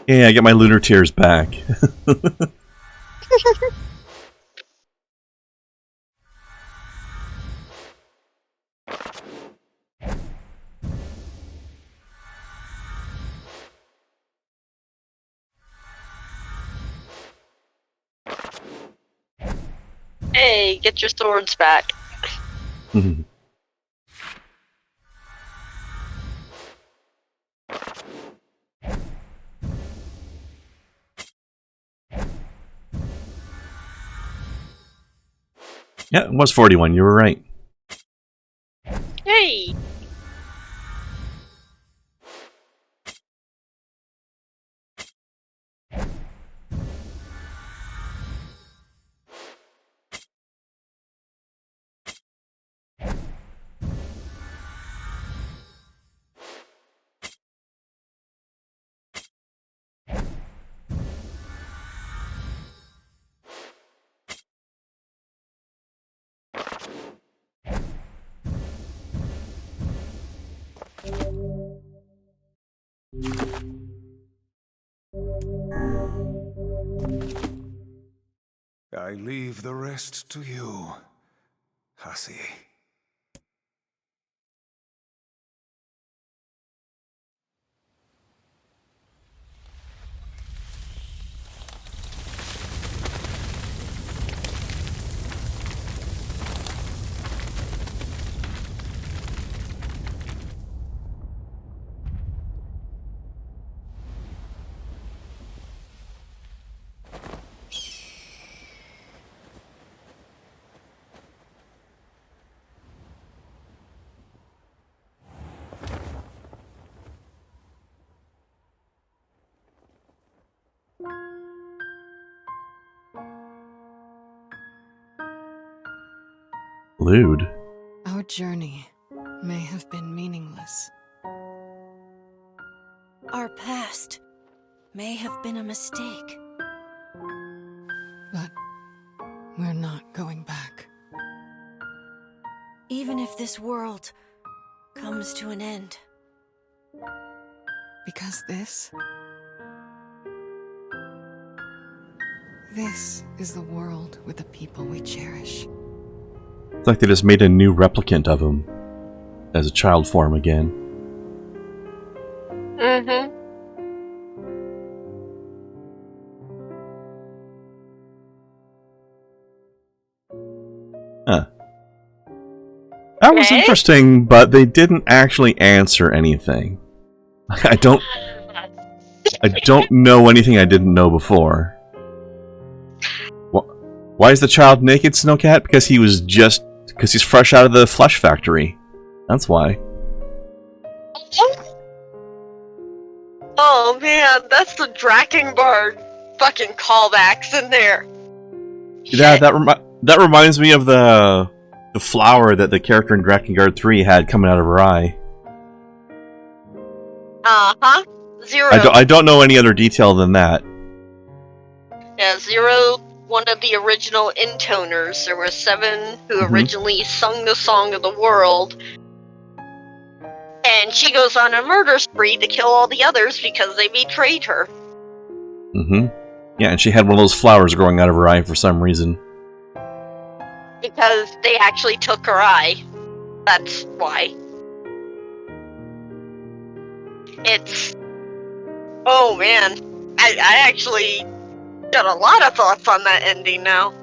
Yeah, I get my lunar tears back. Hey, get your swords back. Yeah, it was 41, you were right. Hey! I leave the rest to you, Hasi. Lewd. Our journey may have been meaningless. Our past may have been a mistake. But we're not going back. Even if this world comes to an end. Because this is the world with the people we cherish. It's like they just made a new replicant of him as a child form again. Mm-hmm. Huh. that was interesting, but they didn't actually answer anything. I don't know anything I didn't know before. Why is the child naked, Snowcat? Because he's fresh out of the flesh factory. That's why. Oh man, that's the Drakengard fucking callbacks in there. Yeah, that reminds me of the flower that the character in Drakengard 3 had coming out of her eye. Uh-huh. Zero. I don't know any other detail than that. Yeah, Zero, one of the original intoners. There were 7 who originally sung the Song of the World. And she goes on a murder spree to kill all the others because they betrayed her. Yeah, and she had one of those flowers growing out of her eye for some reason. Because they actually took her eye. That's why. It's... Oh man. I actually got a lot of thoughts on that ending now.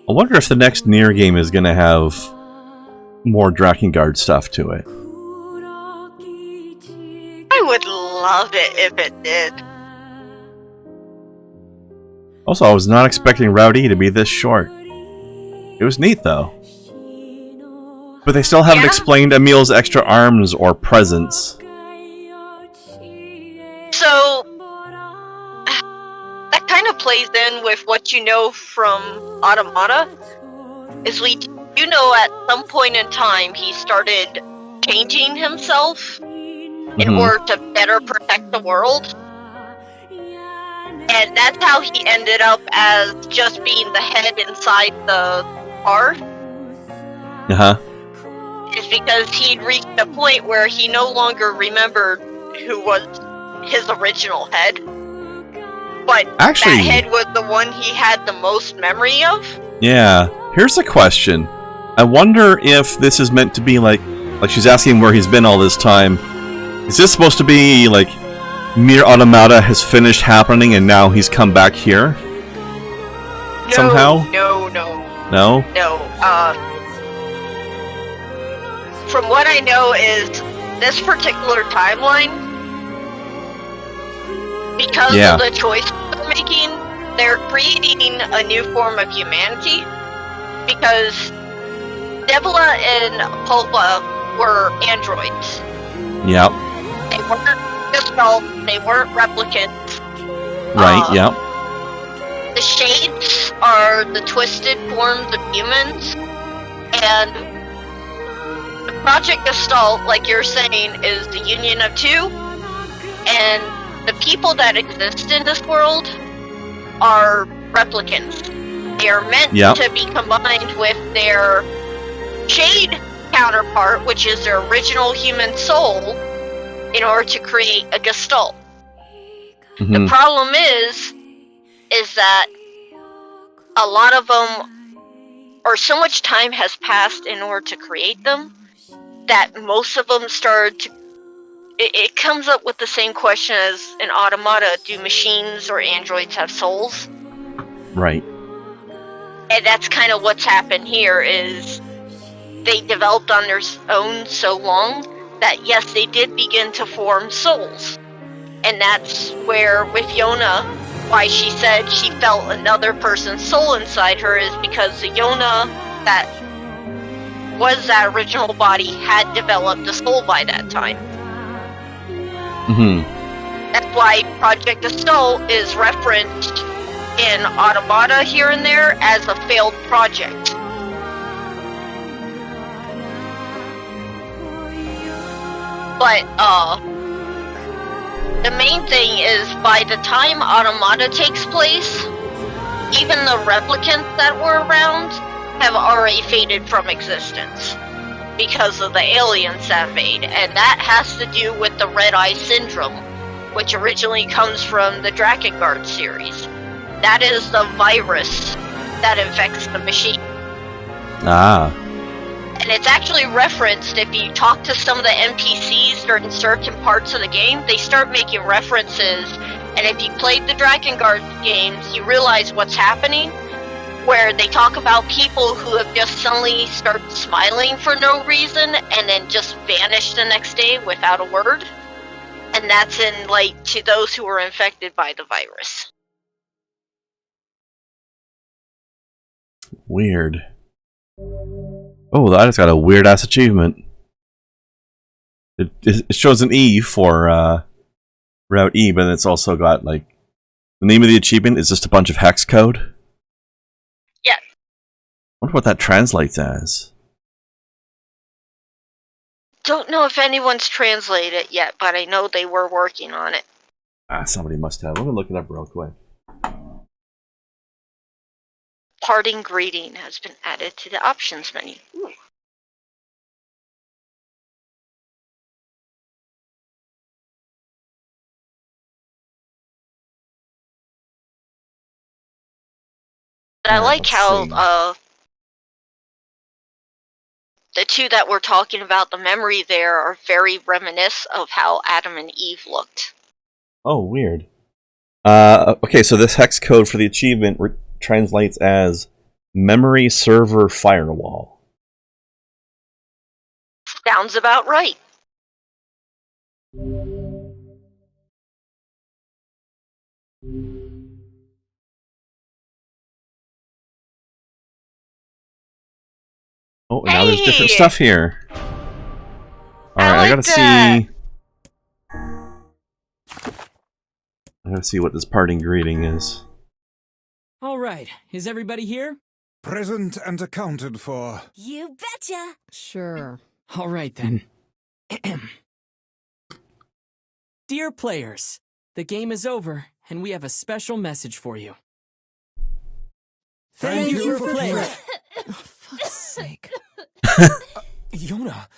I wonder if the next NieR game is going to have more Drakengard stuff to it. I would love it if it did. Also, I was not expecting Rowdy to be this short. It was neat, though. But they still haven't explained Emil's extra arms or presence. So, that kind of plays in with what you know from Automata. Is we do know at some point in time he started changing himself in order to better protect the world. And that's how he ended up as just being the head inside the hearth. Is because he'd reached a point where he no longer remembered who was his original head. But actually, that head was the one he had the most memory of. Yeah. Here's a question. I wonder if this is meant to be like she's asking where he's been all this time. Is this supposed to be like NieR Automata has finished happening and now he's come back here? No, somehow? No. From what I know is this particular timeline, because of the choice they're making, they're creating a new form of humanity. Because Nebula and Pulpa were androids. Yep. They weren't Gestalt, they weren't replicants. Right, yep. The Shades are the twisted forms of humans, and the Project Gestalt, like you're saying, is the union of 2, and the people that exist in this world are replicants. They are meant to be combined with their Shade counterpart, which is their original human soul, in order to create a Gestalt. The problem is that a lot of them, or so much time has passed in order to create them, that most of them started to... It comes up with the same question as in Automata: do machines or androids have souls? Right. And that's kind of what's happened here, is they developed on their own so long that yes, they did begin to form souls. And that's where, with Yonah, why she said she felt another person's soul inside her, is because the Yonah that was that original body had developed a soul by that time. That's why Project Gestalt is referenced in Automata here and there as a failed project. But, the main thing is, by the time Automata takes place, even the replicants that were around have already faded from existence because of the aliens that made, and that has to do with the Red Eye Syndrome, which originally comes from the Drakengard series. That is the virus that infects the machine. And it's actually referenced, if you talk to some of the NPCs during certain parts of the game, they start making references And if you played the Drakengard games, you realize what's happening, where they talk about people who have just suddenly started smiling for no reason and then just vanish the next day without a word. And that's in, like, to those who were infected by the virus. Weird. Oh, that has got a weird-ass achievement. It shows an E for Route E, but it's also got, like... The name of the achievement is just a bunch of hex code. Yeah. I wonder what that translates as. Don't know if anyone's translated it yet, but I know they were working on it. Ah, somebody must have. Let me look it up real quick. Parting greeting has been added to the options menu. Ooh. I like how the two that we're talking about, the memory there, are very reminiscent of how Adam and Eve looked. Oh, weird. Okay, so this hex code for the achievement translates as Memory Server Firewall. Sounds about right. Oh, and now there's different stuff here. Alright, I gotta see... I gotta see what this parting greeting is. Alright, is everybody here? Present and accounted for. You betcha! Sure. Alright then. Dear players, the game is over, and we have a special message for you. Thank you for playing. For fuck's sake. Yonah,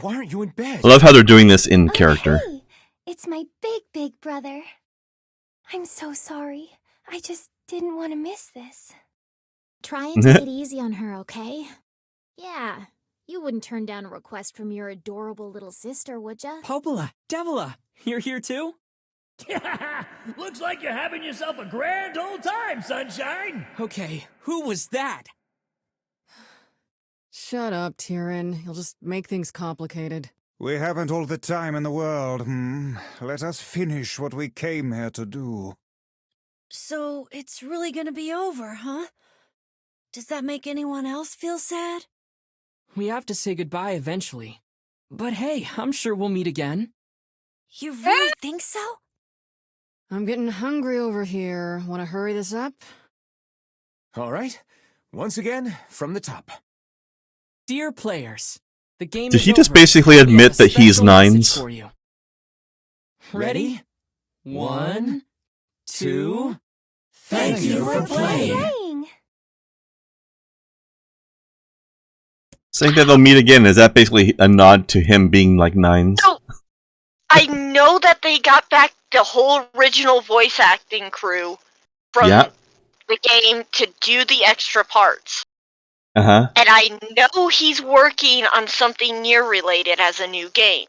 why aren't you in bed? I love how they're doing this in character. Hey, it's my big brother. I'm so sorry. I just didn't want to miss this. Try and take it easy on her, okay? Yeah, you wouldn't turn down a request from your adorable little sister, would ya? Popola, Devila, you're here too? Looks like you're having yourself a grand old time, sunshine! Okay, who was that? Shut up, Tyrion. You'll just make things complicated. We haven't all the time in the world, Let us finish what we came here to do. So, it's really gonna be over, huh? Does that make anyone else feel sad? We have to say goodbye eventually. But hey, I'm sure we'll meet again. You really think so? I'm getting hungry over here. Want to hurry this up? All right, once again, from the top. Dear players, the game Did is he just over. basically We have admit a that he's special message nines? for you. Ready? 1, 2... Thank you for playing! Saying that they'll meet again, is that basically a nod to him being like nines? So, I know that they got back the whole original voice acting crew from the game to do the extra parts. Uh-huh. And I know he's working on something NieR related as a new game.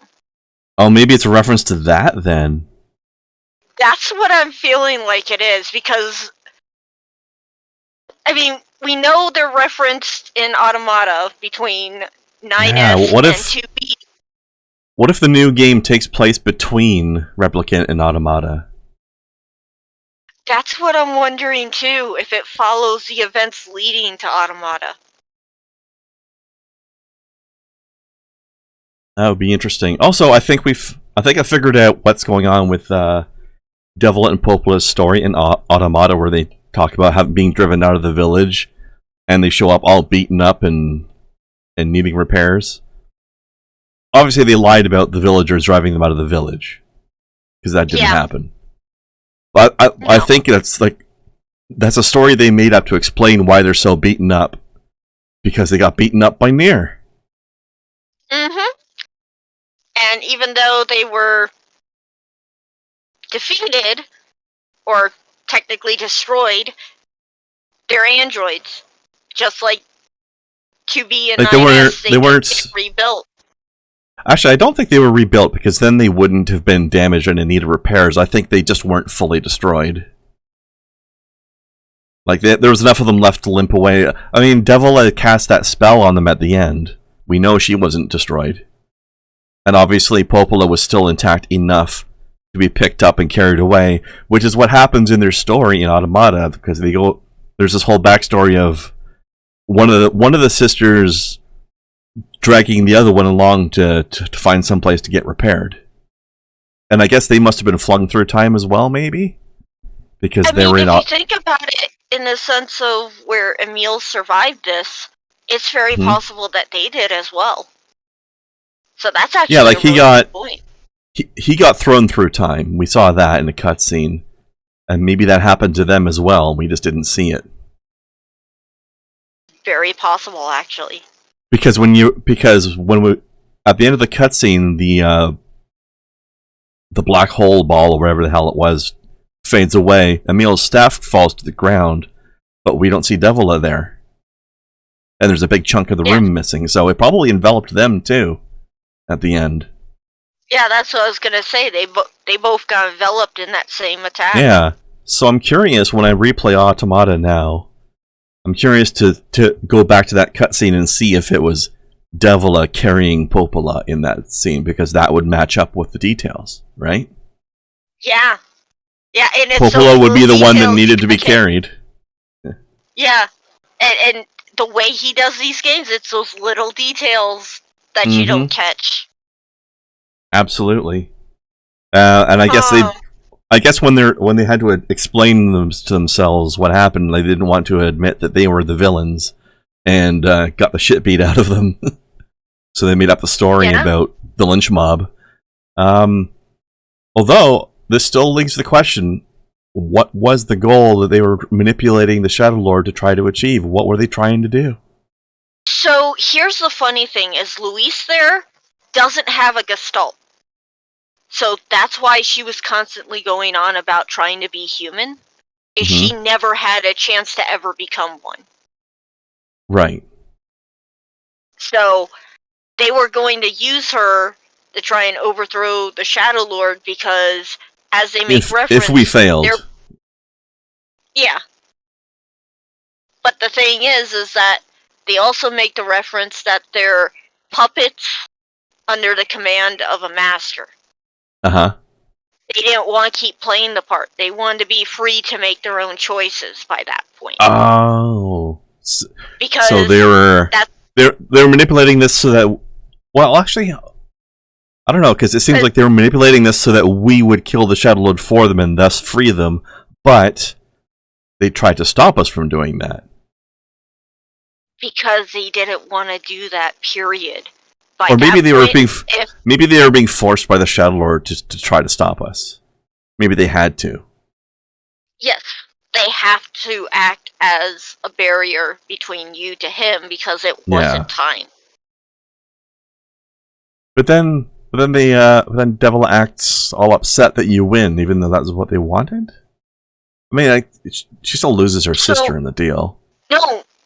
Oh, maybe it's a reference to that then. That's what I'm feeling like it is, because I mean, we know they're referenced in Automata between 9S and 2B. What if the new game takes place between Replicant and Automata? That's what I'm wondering too, if it follows the events leading to Automata. That would be interesting. Also, I think I figured out what's going on with Devil and Popola's story in Automata, where they talk about being driven out of the village, and they show up all beaten up and needing repairs. Obviously, they lied about the villagers driving them out of the village, because that didn't happen. But I think that's a story they made up to explain why they're so beaten up, because they got beaten up by NieR. Mm-hmm. And even though they were defeated, or technically destroyed, they're androids. Just like 2B and Like 9S, they weren't get rebuilt. Actually, I don't think they were rebuilt because then they wouldn't have been damaged and in need of repairs. I think they just weren't fully destroyed. Like, there was enough of them left to limp away. I mean, Devil had cast that spell on them at the end. We know she wasn't destroyed. And obviously, Popola was still intact enough to be picked up and carried away, which is what happens in their story in Automata, because they go. There's this whole backstory of one of the sisters dragging the other one along to find some place to get repaired. And I guess they must have been flung through time as well, maybe? Because they were in... If you think about it in the sense of where Emile survived this, it's very possible that they did as well. So that's actually a really good point. He got thrown through time. We saw that in a cutscene. And maybe that happened to them as well, and we just didn't see it. Very possible, actually. Because when we at the end of the cutscene, the black hole ball or whatever the hell it was fades away. Emile's staff falls to the ground, but we don't see Devila there. And there's a big chunk of the room missing, so it probably enveloped them too at the end. Yeah, that's what I was gonna say. They both got enveloped in that same attack. Yeah. So I'm curious when I replay Automata now. I'm curious to go back to that cutscene and see if it was Devila carrying Popola in that scene, because that would match up with the details, right? Yeah. Yeah, and it's Popola would be the one that needed to be carried. Yeah. And the way he does these games, it's those little details that you don't catch. Absolutely. And I guess when they had to explain to themselves what happened, they didn't want to admit that they were the villains and got the shit beat out of them. So they made up the story about the lynch mob. Although this still leaves the question: what was the goal that they were manipulating the Shadow Lord to try to achieve? What were they trying to do? So here's the funny thing: is Luis there doesn't have a gestalt. So that's why she was constantly going on about trying to be human, is she never had a chance to ever become one. Right. So they were going to use her to try and overthrow the Shadow Lord because, as they make reference... If we failed. Yeah. But the thing is that they also make the reference that they're puppets under the command of a master. Uh-huh. They didn't want to keep playing the part. They wanted to be free to make their own choices by that point. Oh. Because so they were manipulating this so that... Well, actually, I don't know, because it seems like they were manipulating this so that we would kill the Shadow Lord for them and thus free them, but they tried to stop us from doing that. Because they didn't want to do that, period. Or maybe they were being forced by the Shadow Lord to try to stop us. Maybe they had to. Yes, they have to act as a barrier between you to him because it wasn't time. But then Devil acts all upset that you win, even though that's what they wanted. I mean, she still loses her sister in the deal.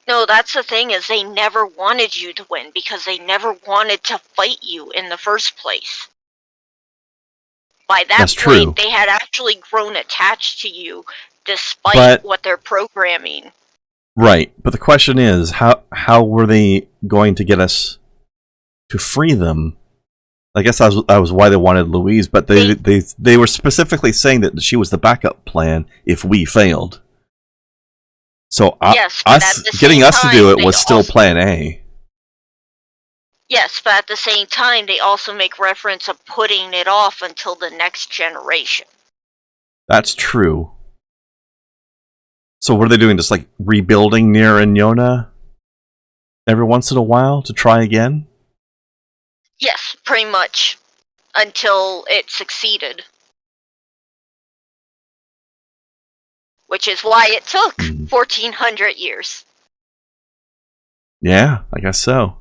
No, that's the thing, is they never wanted you to win because they never wanted to fight you in the first place. By that point, they had actually grown attached to you despite what they're programming. Right, but the question is, how were they going to get us to free them? I guess that was why they wanted Louise, but they were specifically saying that she was the backup plan if we failed. So getting us to do it was still plan A. Yes, but at the same time, they also make reference of putting it off until the next generation. That's true. So what are they doing? Just like rebuilding NieR and Yonah every once in a while to try again? Yes, pretty much. Until it succeeded. Which is why it took 1,400 years. Yeah, I guess so.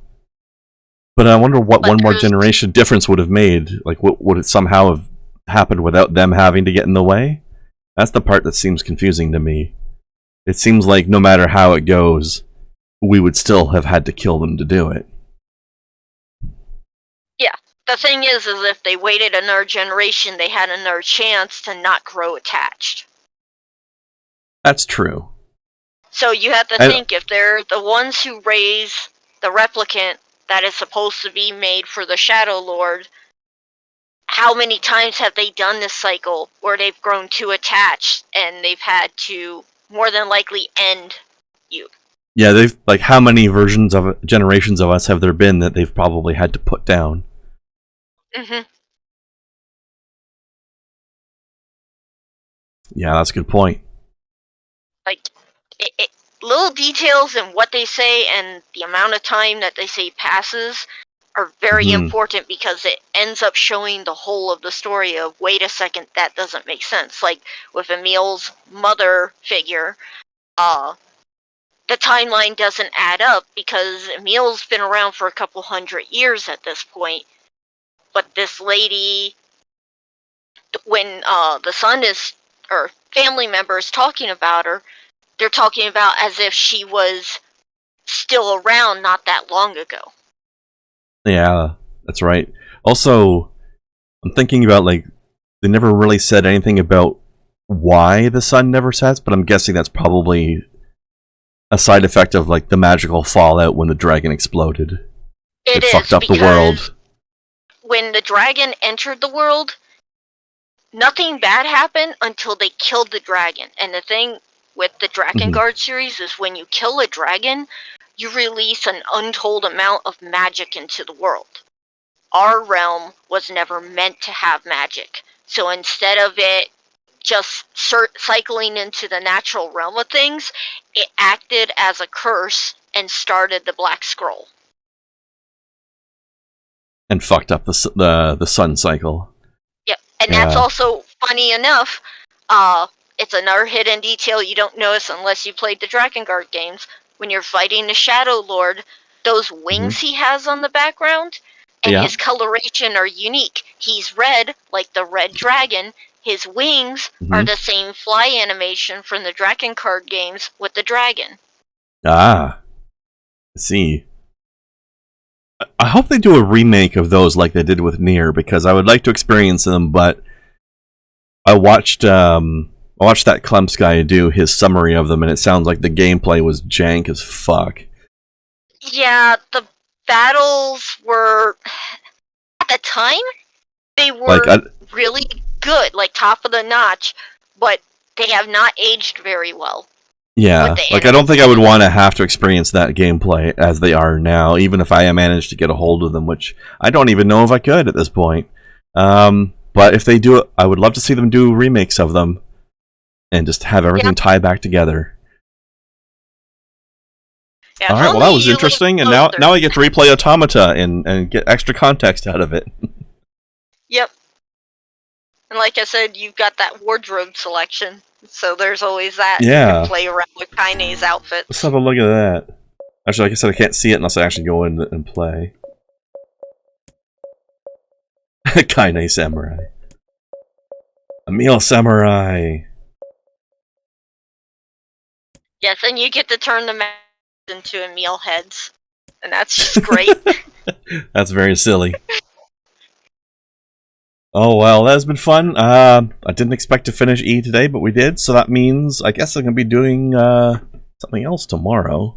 But I wonder what one more generation difference would have made. Like, would it somehow have happened without them having to get in the way? That's the part that seems confusing to me. It seems like no matter how it goes, we would still have had to kill them to do it. Yeah, The thing is if they waited another generation, they had another chance to not grow attached. That's true. So you have to think, if they're the ones who raise the replicant that is supposed to be made for the Shadow Lord, how many times have they done this cycle where they've grown too attached and they've had to more than likely end you? Yeah, they've like how many generations of us have there been that they've probably had to put down? Mm-hmm. Yeah, that's a good point. Like, little details in what they say and the amount of time that they say passes are very important, because it ends up showing the whole of the story of, wait a second, that doesn't make sense. Like, with Emil's mother figure, the timeline doesn't add up, because Emil's been around for a couple 100 years at this point, but this lady, when the son is, or family member is talking about her, they're talking about as if she was still around not that long ago. Yeah, that's right. Also, I'm thinking about, like, they never really said anything about why the sun never sets, but I'm guessing that's probably a side effect of, like, the magical fallout when the dragon exploded. It fucked up the world. When the dragon entered the world, nothing bad happened until they killed the dragon. And the thing with the Drakengard series is, when you kill a dragon, you release an untold amount of magic into the world. Our realm was never meant to have magic. So instead of it just cycling into the natural realm of things, it acted as a curse and started the Black Scroll. And fucked up the sun cycle. Yep, and that's also, funny enough, it's another hidden detail you don't notice unless you played the Drakengard games. When you're fighting the Shadow Lord, those wings he has on the background and his coloration are unique. He's red, like the red dragon. His wings are the same fly animation from the Drakengard games with the dragon. Ah, I see. I hope they do a remake of those like they did with NieR, because I would like to experience them, but I watched that Clemps guy do his summary of them, and it sounds like the gameplay was jank as fuck. Yeah, the battles were, at the time, they were like, really good, like top of the notch, but they have not aged very well. Yeah, like, I don't think I would want to have to experience that gameplay as they are now, even if I managed to get a hold of them, which I don't even know if I could at this point. But if they do it, I would love to see them do remakes of them and just have everything tie back together. Yeah, alright, well, that was interesting, and now I get to replay Automata and get extra context out of it. Yep. And like I said, you've got that wardrobe selection, so there's always that. Yeah. You can play around with Kaine's outfits. Let's have a look at that. Actually, like I said, I can't see it unless I actually go in and play. Kaine Samurai. Emil Samurai. Yes, and you get to turn them into Emil heads. And that's just great. That's very silly. Oh, well, that's been fun. I didn't expect to finish E today, but we did, so that means I guess I'm going to be doing something else tomorrow.